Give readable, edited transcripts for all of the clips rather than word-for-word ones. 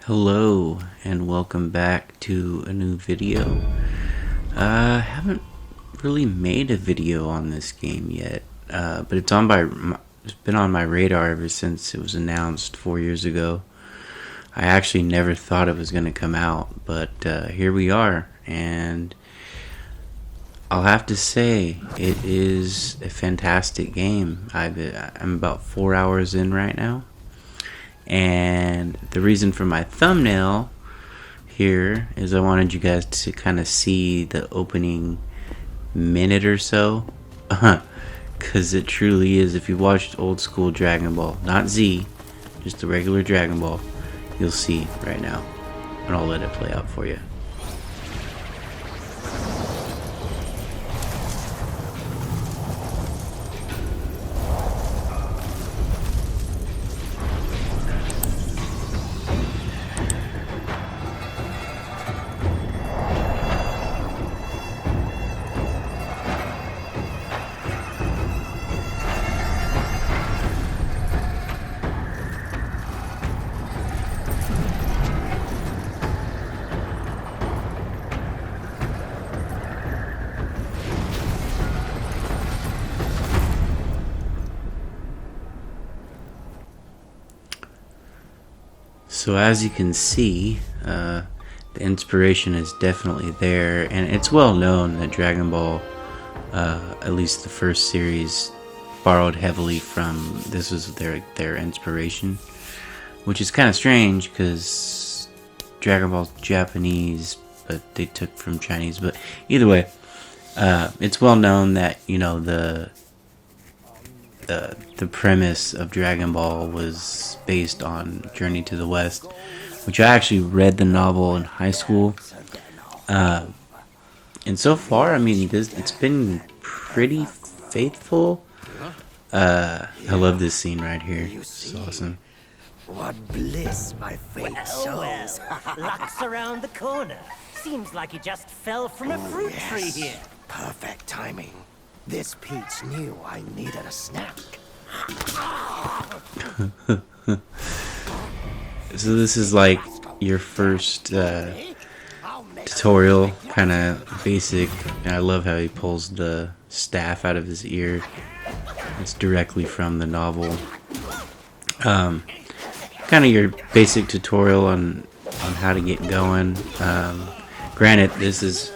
Hello and welcome back to a new video. I haven't really made a video on this game yet, but it's been on my radar ever since it was announced 4 years ago. I actually never thought it was going to come out, but here we are, and I'll have to say it is a fantastic game. I'm about 4 hours in right now. And the reason for my thumbnail here is I wanted you guys to kind of see the opening minute or so. Because it truly is. If you watched old school Dragon Ball, not Z, just the regular Dragon Ball, you'll see right now. And I'll let it play out for you. So as you can see, the inspiration is definitely there, and it's well known that Dragon Ball, at least the first series, borrowed heavily from this was their inspiration, which is kind of strange because Dragon Ball's Japanese, but they took from Chinese. But either way, it's well known that the premise of Dragon Ball was based on Journey to the West, which I actually read the novel in high school. And so far, I mean, it's been pretty faithful. I love this scene right here. It's awesome. What bliss my fate shows. Luck's around the corner. Seems like he just fell from a fruit tree here. Perfect timing. This Peach knew I needed a snack. So this is like your first tutorial, kind of basic. And I love how he pulls the staff out of his ear. It's directly from the novel. Kind of your basic tutorial on how to get going. Granted, this is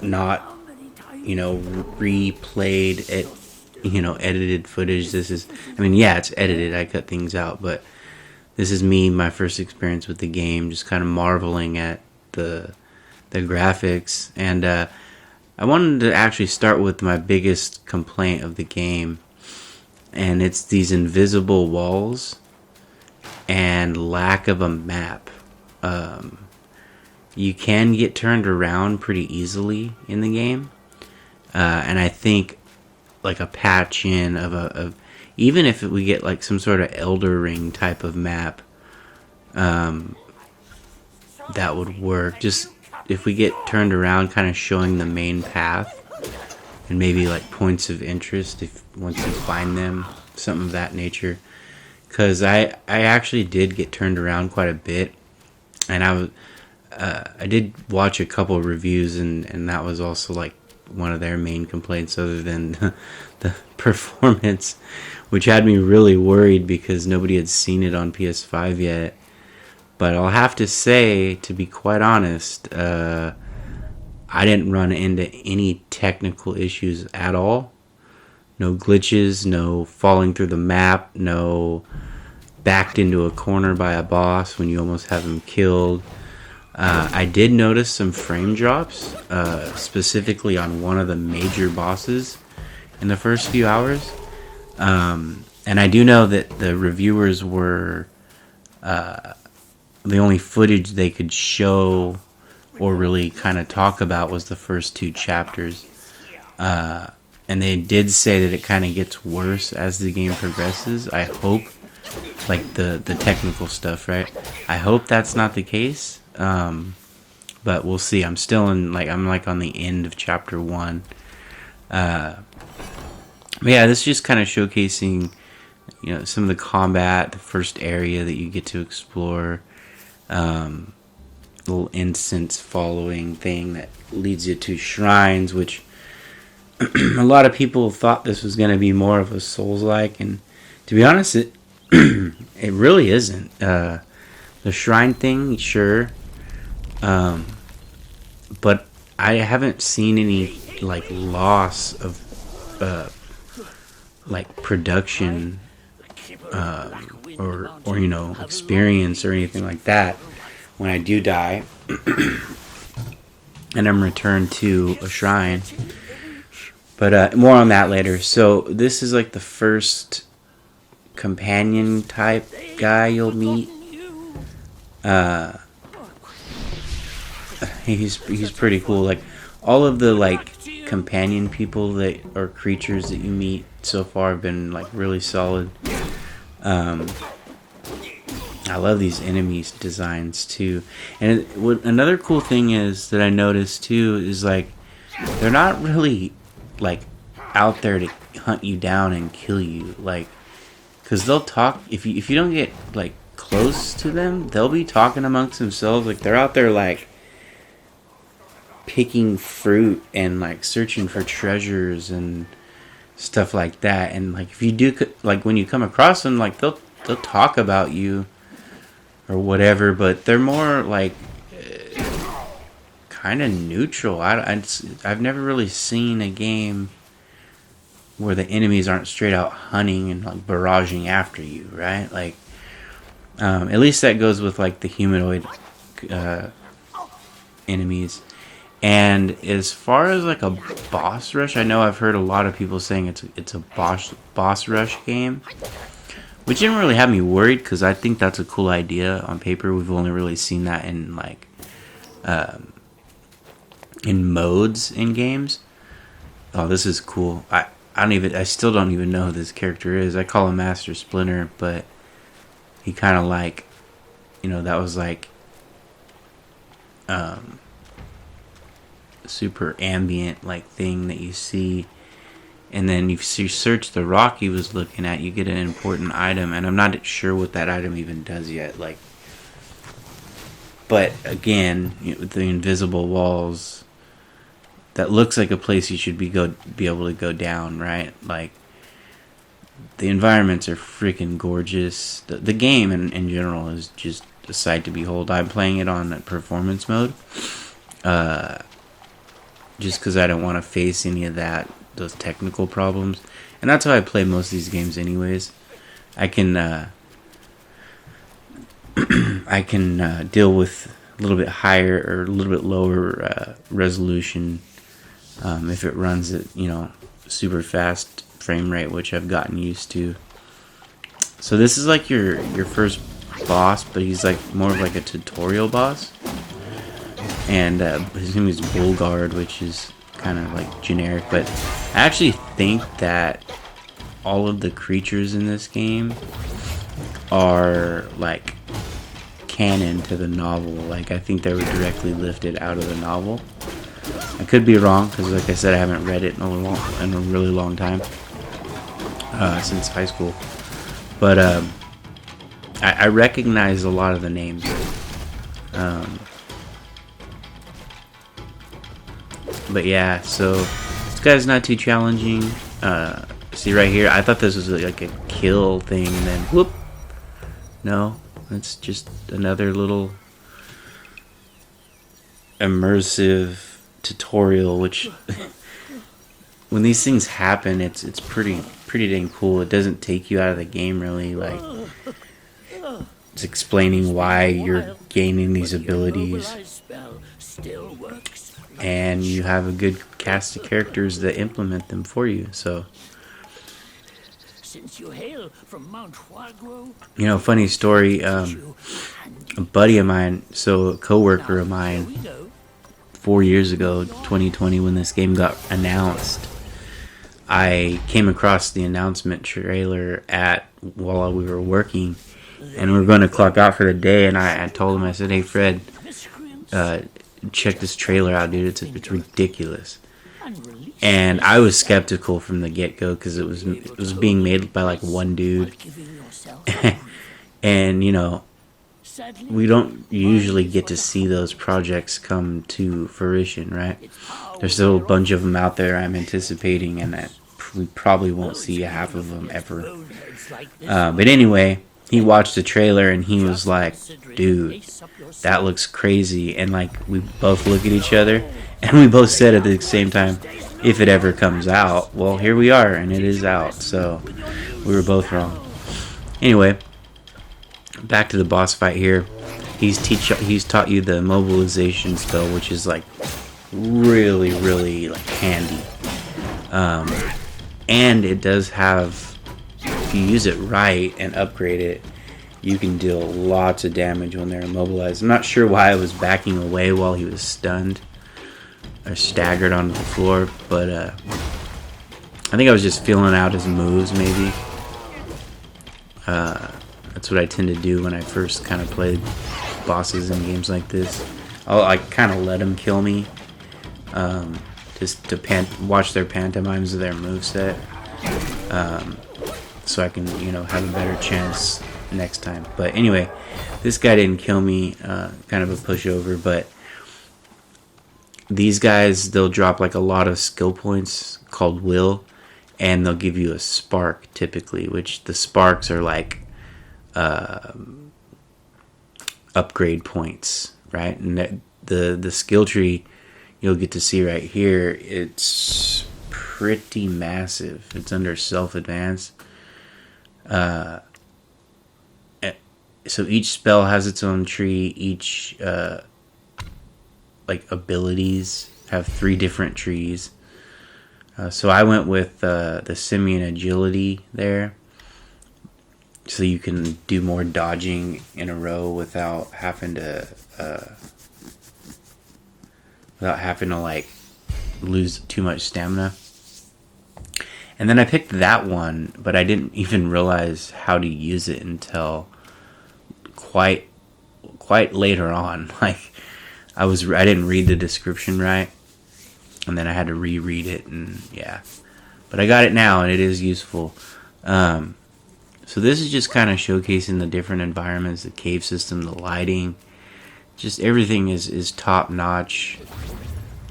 not replayed at edited footage. This is, I mean, yeah, it's edited, I cut things out, but this is my first experience with the game, just kind of marveling at the graphics. And I wanted to actually start with my biggest complaint of the game, and it's these invisible walls and lack of a map. You can get turned around pretty easily in the game. And I think like a patch in of even if we get like some sort of Elder Ring type of map, that would work. Just if we get turned around, kind of showing the main path and maybe like points of interest if once you find them, something of that nature. Because I actually did get turned around quite a bit, and I did watch a couple of reviews, and that was also like one of their main complaints, other than the performance, which had me really worried because nobody had seen it on PS5 yet. But I'll have to say, to be quite honest, I didn't run into any technical issues at all. No glitches, no falling through the map, no backed into a corner by a boss when you almost have him killed. I did notice some frame drops, specifically on one of the major bosses in the first few hours. And I do know that the reviewers were, the only footage they could show or really kind of talk about was the first two chapters. And they did say that it kind of gets worse as the game progresses. I hope, like the technical stuff, right? I hope that's not the case. But we'll see. I'm still I'm on the end of chapter 1. But yeah, this is just kind of showcasing, some of the combat, the first area that you get to explore. little incense following thing that leads you to shrines, which a lot of people thought this was going to be more of a Souls-like, and to be honest, it it really isn't. The shrine thing, sure, but I haven't seen any like loss of like production or you know, experience or anything like that when I do die and I'm returned to a shrine. But more on that later. So this is like the first companion type guy you'll meet. He's pretty cool. Like all of the like companion people that or creatures that you meet so far have been like really solid. I love these enemies designs too. And another cool thing is that I noticed too is like they're not really like out there to hunt you down and kill you, like, because they'll talk if you don't get like close to them, they'll be talking amongst themselves. Like they're out there like picking fruit and like searching for treasures and stuff like that. And like if you do like when you come across them, like they'll talk about you or whatever, but they're more like kind of neutral. I've never really seen a game where the enemies aren't straight out hunting and like barraging after you, right? Like at least that goes with like the humanoid enemies. And as far as like a boss rush, I know I've heard a lot of people saying it's a boss rush game, which didn't really have me worried because I think that's a cool idea on paper. We've only really seen that in like in modes in games. Oh, this is cool. I still don't even know who this character is. I call him Master Splinter, but he kind of like, you know, that was like super ambient like thing that you see, and then if you search the rock he was looking at, you get an important item, and I'm not sure what that item even does yet. Like, but again, you know, with the invisible walls, that looks like a place you should be able to go down, right? Like the environments are freaking gorgeous. The game in general is just a sight to behold. I'm playing it on performance mode. Just because I don't want to face any of those technical problems, and that's how I play most of these games, anyways. I can deal with a little bit higher or a little bit lower resolution if it runs at, you know, super fast frame rate, which I've gotten used to. So this is like your first boss, but he's like more of like a tutorial boss. And his name is Bullguard, which is kind of like generic, but I actually think that all of the creatures in this game are like canon to the novel. Like I think they were directly lifted out of the novel. I could be wrong because, like I said, I haven't read it in a really long time, since high school. But I recognize a lot of the names. But yeah, so this guy's not too challenging. See right here, I thought this was like a kill thing, and then whoop. No, it's just another little immersive tutorial, which when these things happen, it's pretty dang cool. It doesn't take you out of the game really. Like it's explaining why you're gaining these abilities, and you have a good cast of characters that implement them for you. So, Since you hail from Mount Huagro, you know, funny story. A buddy of mine, so a coworker of mine, 4 years ago, 2020, when this game got announced, I came across the announcement trailer while we were working, and we were going to clock out for the day. And I told him, I said, "Hey, Fred, check this trailer out, dude. It's ridiculous." And I was skeptical from the get-go because it was being made by like one dude, and you know, we don't usually get to see those projects come to fruition, right? There's still a bunch of them out there I'm anticipating, and that we probably won't see half of them ever. But anyway, he watched the trailer and he was like, dude, that looks crazy. And like, we both look at each other and we both said at the same time, if it ever comes out. Well, here we are, and it is out, so we were both wrong. Anyway, back to the boss fight here. He's taught you the mobilization spell, which is like really like handy. And it does have, if you use it right and upgrade it, you can deal lots of damage when they're immobilized. I'm not sure why I was backing away while he was stunned or staggered onto the floor, but I think I was just feeling out his moves, maybe. That's what I tend to do when I first kind of played bosses in games like this. I kind of let them kill me, just to watch their pantomimes of their moveset, so I can, have a better chance next time. But anyway, this guy didn't kill me, kind of a pushover, but these guys, they'll drop like a lot of skill points called will, and they'll give you a spark typically, which the sparks are like upgrade points, right? And the skill tree you'll get to see right here, it's pretty massive. It's under self-advance. So each spell has its own tree. Each like abilities have 3 different trees. So I went with the simian agility there, so you can do more dodging in a row without having to like lose too much stamina. And then I picked that one, but I didn't even realize how to use it until quite later on. Like I didn't read the description right, and then I had to reread it, and yeah. But I got it now, and it is useful. So this is just kind of showcasing the different environments, the cave system, the lighting. Just everything is top notch.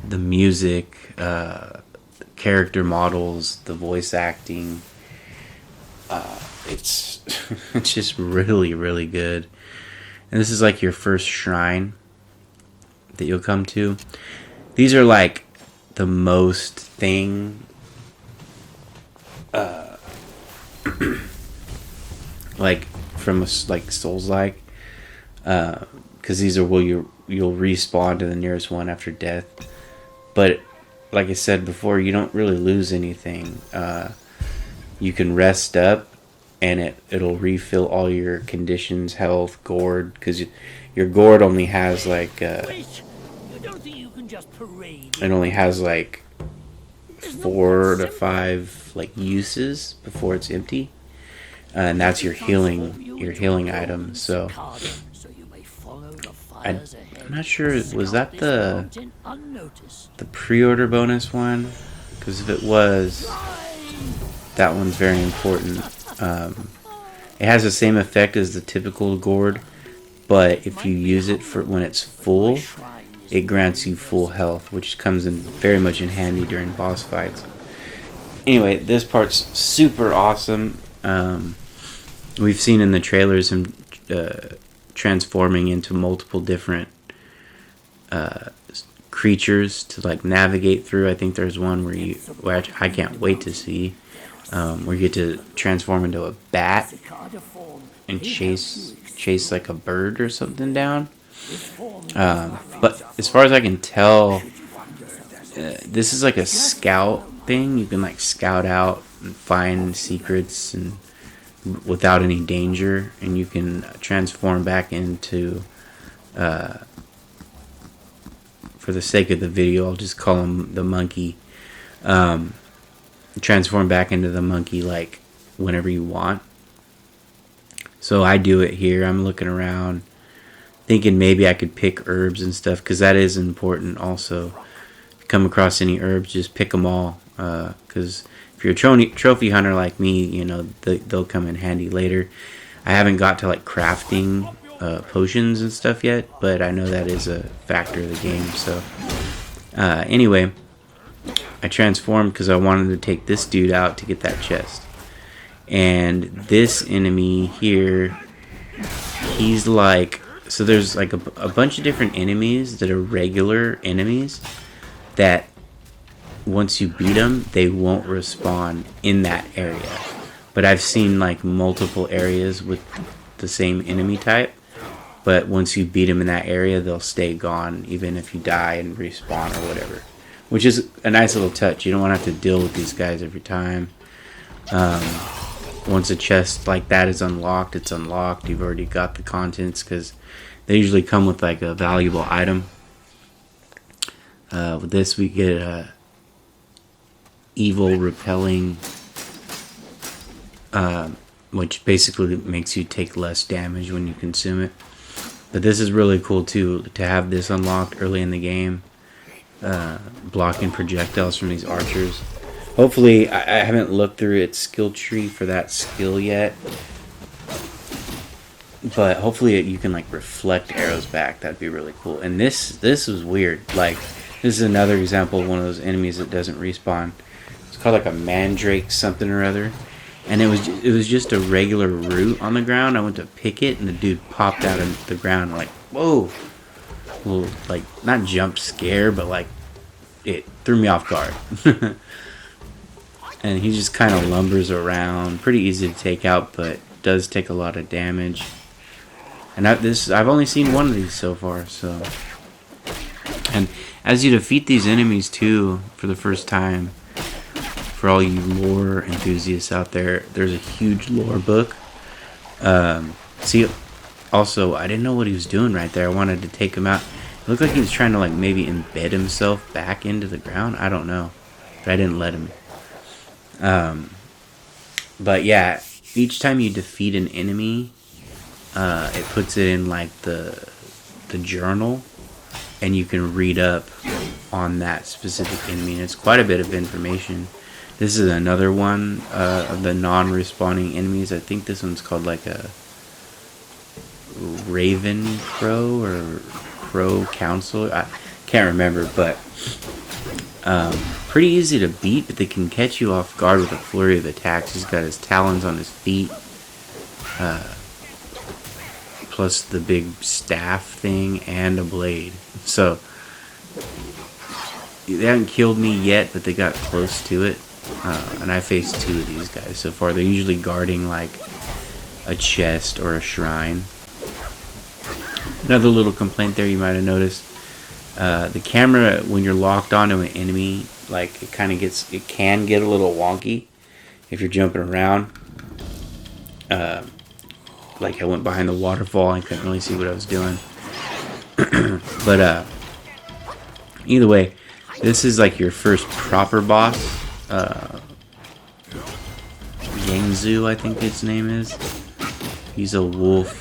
The music, character models, the voice acting. It's it's just really good. And this is like your first shrine that you'll come to. These are like the most thing like from like Souls-like, because these are where you'll respawn to the nearest one after death. But like I said before, you don't really lose anything. You can rest up, and it'll refill all your conditions, health, gourd, because your gourd only has like it only has like 4 to 5 like uses before it's empty, and that's your healing item. So I'm not sure, was that the pre-order bonus one? Because if it was, that one's very important. It has the same effect as the typical gourd, but if you use it for when it's full, it grants you full health, which comes in very much in handy during boss fights. Anyway, this part's super awesome. We've seen in the trailers him transforming into multiple different creatures to like navigate through. I think there's one where I can't wait to see, where you get to transform into a bat and chase like a bird or something down. But as far as I can tell, this is like a scout thing. You can like scout out and find secrets and without any danger, and you can transform back into, for the sake of the video, I'll just call him the monkey. Transform back into the monkey like whenever you want. So I do it here. I'm looking around thinking maybe I could pick herbs and stuff, because that is important also. If you come across any herbs, just pick them all, because if you're a trophy hunter like me, they'll come in handy later. I haven't got to like crafting potions and stuff yet, but I know that is a factor of the game. So anyway, I transformed because I wanted to take this dude out to get that chest. And this enemy here, he's like, so there's like a bunch of different enemies that are regular enemies that once you beat them, they won't respawn in that area. But I've seen like multiple areas with the same enemy type, but once you beat them in that area, they'll stay gone even if you die and respawn or whatever, which is a nice little touch. You don't want to have to deal with these guys every time. Once a chest like that is unlocked, it's unlocked. You've already got the contents because they usually come with like a valuable item. With this, we get a evil repelling, which basically makes you take less damage when you consume it. But this is really cool too, to have this unlocked early in the game, blocking projectiles from these archers. Hopefully, I haven't looked through its skill tree for that skill yet, but hopefully you can like reflect arrows back. That'd be really cool. And this was weird. Like, this is another example of one of those enemies that doesn't respawn. It's called like a mandrake something or other, and it was just a regular root on the ground. I went to pick it, and the dude popped out of the ground. Like, whoa, little like not jump scare, but like it threw me off guard. And he just kind of lumbers around. Pretty easy to take out, but does take a lot of damage. And I've only seen one of these so far. So, and as you defeat these enemies too for the first time, for all you lore enthusiasts out there, there's a huge lore book. See, also I didn't know what he was doing right there. I wanted to take him out. It looked like he was trying to like maybe embed himself back into the ground. I don't know, but I didn't let him. But yeah, each time you defeat an enemy, it puts it in like the journal, and you can read up on that specific enemy. And it's quite a bit of information. This is another one of the non-respawning enemies. I think this one's called like a Raven Crow or Crow Counselor. I can't remember, but pretty easy to beat, but they can catch you off guard with a flurry of attacks. He's got his talons on his feet, plus the big staff thing and a blade. So they haven't killed me yet, but they got close to it. And I faced two of these guys so far. They're usually guarding like a chest or a shrine. Another little complaint there you might have noticed. The camera, when you're locked onto an enemy, like it can get a little wonky if you're jumping around. Like I went behind the waterfall and couldn't really see what I was doing. But either way, this is like your first proper boss. Yangzu, I think his name is. He's a wolf,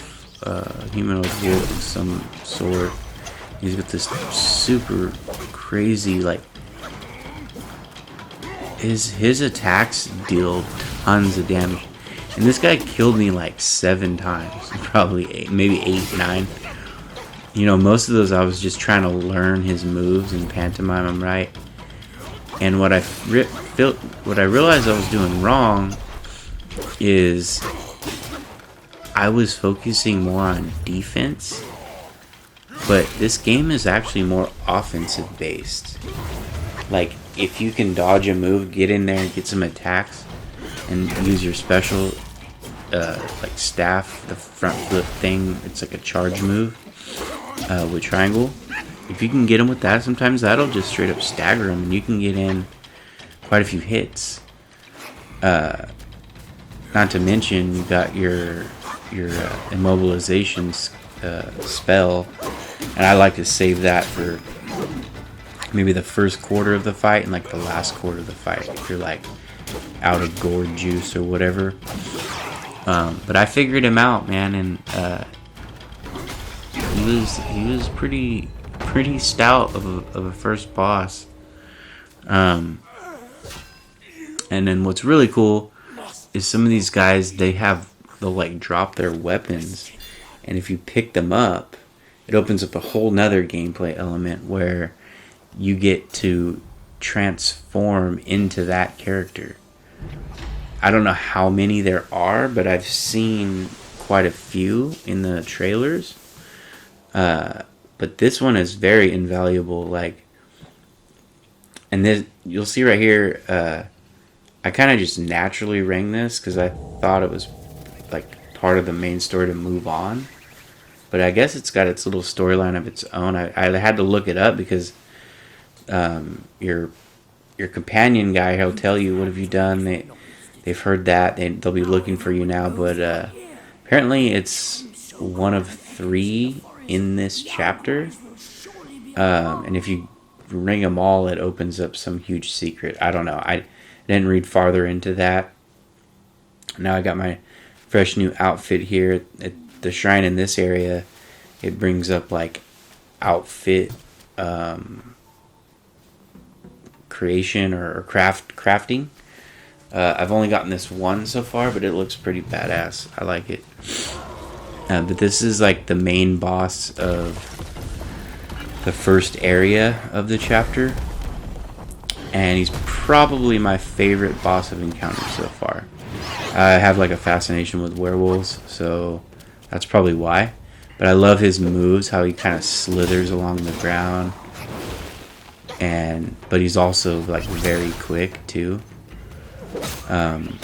humanoid wolf of some sort. He's got this super crazy, like, his attacks deal tons of damage. And this guy killed me like 7 times, probably 8, maybe 8, 9. You know, most of those I was just trying to learn his moves and pantomime them right. And what I realized I was doing wrong is I was focusing more on defense, but this game is actually more offensive based. Like, if you can dodge a move, get in there and get some attacks, and use your special, like staff, the front flip thing. It's like a charge move with triangle. If you can get them with that, sometimes that'll just straight up stagger them, and you can get in quite a few hits. Not to mention, you got your immobilization spell, and I like to save that for maybe the first quarter of the fight and like the last quarter of the fight if you're like out of gourd juice or whatever. But I figured him out, man, and he was pretty stout of a first boss. And then what's really cool is some of these guys, they'll like drop their weapons, And if you pick them up, it opens up a whole nother gameplay element where you get to transform into that character. I don't know how many there are, but I've seen quite a few in the trailers. But this one is very invaluable. Like, and this you'll see right here. I kind of just naturally rang this because I thought it was like part of the main story to move on. But I guess it's got its little storyline of its own. I had to look it up because your companion guy, he'll tell you, what have you done? They've heard that. They'll be looking for you now. But apparently it's one of 3 in this chapter. And if you ring them all, it opens up some huge secret. I don't know. I didn't read farther into that. Now I got my fresh new outfit here at the shrine in this area. It brings up like outfit creation or crafting. I've only gotten this one so far, but it looks pretty badass. I like it. But this is like the main boss of the first area of the chapter, and he's probably my favorite boss I've encountered so far. I have like a fascination with werewolves, so that's probably why. But I love his moves, how he kind of slithers along the ground, but he's also like very quick too. And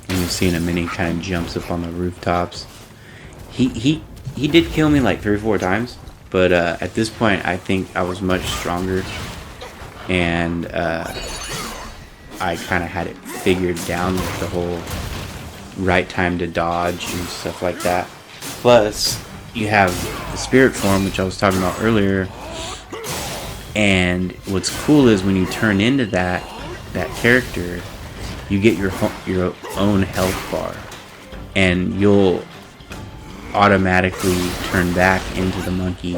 you'll see in a minute, he kind of jumps up on the rooftops. He did kill me like 3 or 4 times, but at this point I think I was much stronger, and I kind of had it figured down with the whole right time to dodge and stuff like that. Plus, you have the spirit form, which I was talking about earlier, and what's cool is when you turn into that character, you get your own health bar, and you'll automatically turn back into the monkey.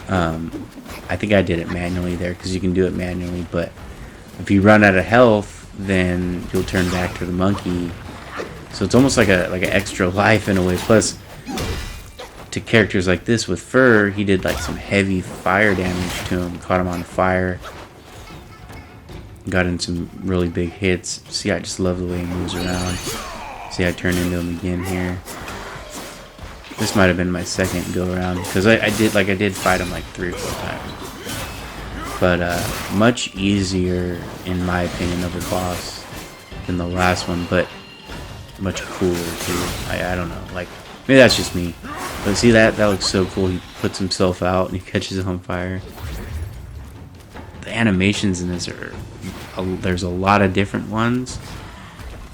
I think I did it manually there because you can do it manually, but if you run out of health, then you'll turn back to the monkey. So it's almost like an extra life in a way. Plus, to characters like this with fur, he did like some heavy fire damage to him, caught him on fire, got in some really big hits. See, I just love the way he moves around. See, I turned into him again here. This might have been my second go around because I did fight him like 3 or 4 times. But much easier in my opinion of a boss than the last one, but much cooler too. I don't know, like maybe that's just me. But see, that looks so cool. He puts himself out and he catches it on fire. The animations in this there's a lot of different ones,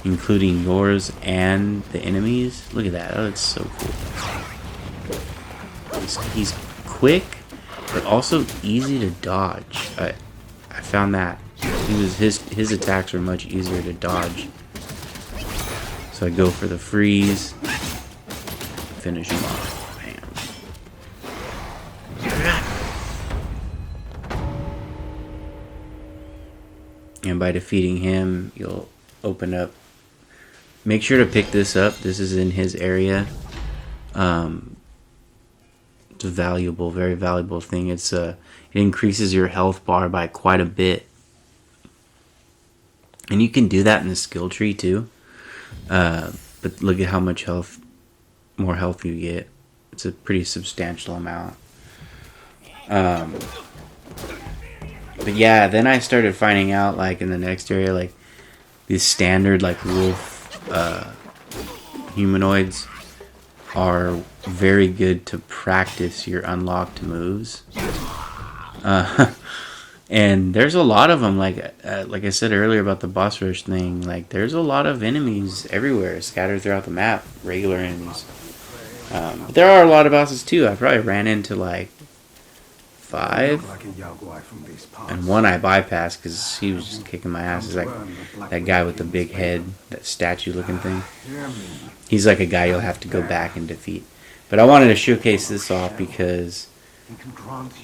including yours and the enemies. Look at that. That looks so cool. He's quick, but also easy to dodge. I found that his attacks were much easier to dodge. So I go for the freeze, finish him off. Bam. And by defeating him, you'll open up. Make sure to pick this up. This is in his area. It's a valuable, very valuable thing. It increases your health bar by quite a bit, and you can do that in the skill tree too. But look at how much more health you get. It's a pretty substantial amount. But yeah, then I started finding out, like in the next area, like these standard like wolf humanoids are very good to practice your unlocked moves. And there's a lot of them, like I said earlier about the boss rush thing, like there's a lot of enemies everywhere scattered throughout the map, regular enemies. But there are a lot of bosses too. I probably ran into like 5, and one I bypassed because he was just kicking my ass. It's like that guy with the big head, that statue looking thing. He's like a guy you'll have to go back and defeat. But I wanted to showcase this off because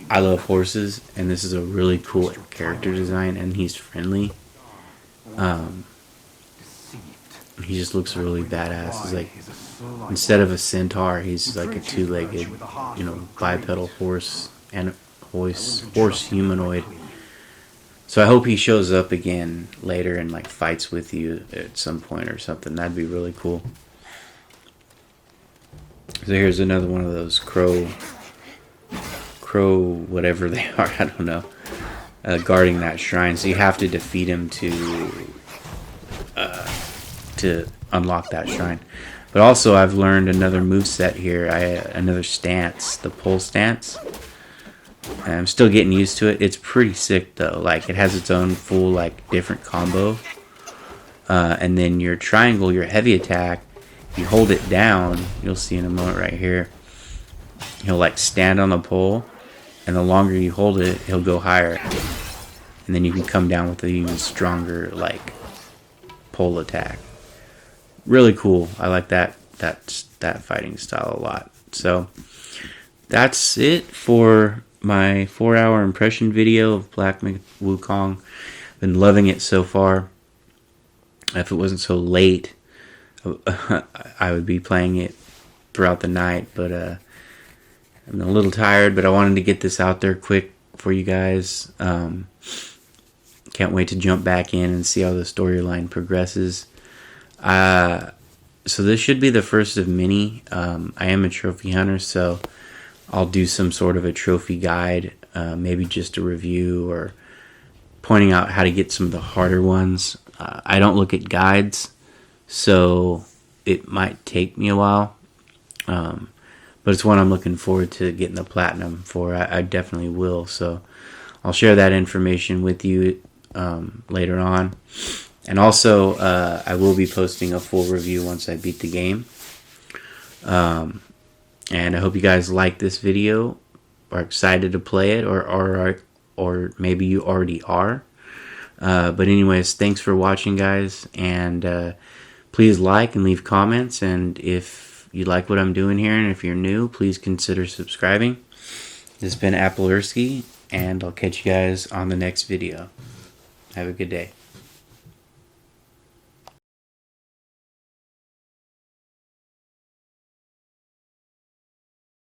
I love horses, and this is a really cool character design, and he's friendly. He just looks really badass. He's like, instead of a centaur, he's like a two-legged, you know, bipedal horse and horse humanoid. So I hope he shows up again later and like fights with you at some point or something. That'd be really cool. So here's another one of those crow whatever they are, I don't know, guarding that shrine. So you have to defeat him to unlock that shrine. But also I've learned another moveset here. Another stance, the pole stance. I'm still getting used to it. It's pretty sick though. Like, it has its own full like different combo. And then your triangle, your heavy attack, you hold it down, you'll see in a moment right here, he'll like stand on the pole, and the longer you hold it, he'll go higher. And then you can come down with an even stronger like pole attack. Really cool. I like that fighting style a lot. So that's it for my 4-hour impression video of Black Wukong. Been loving it so far. If it wasn't so late, I would be playing it throughout the night, but I'm a little tired, but I wanted to get this out there quick for you guys. Can't wait to jump back in and see how the storyline progresses. So this should be the first of many. I am a trophy hunter, so I'll do some sort of a trophy guide, maybe just a review or pointing out how to get some of the harder ones. I don't look at guides, so it might take me a while, but it's one I'm looking forward to getting the platinum for. I definitely will, so I'll share that information with you later on. And also, I will be posting a full review once I beat the game. And I hope you guys like this video, are excited to play it, or maybe you already are. But anyways, thanks for watching, guys, and please like and leave comments. And if you like what I'm doing here, and if you're new, please consider subscribing. This has been Applersky, and I'll catch you guys on the next video. Have a good day.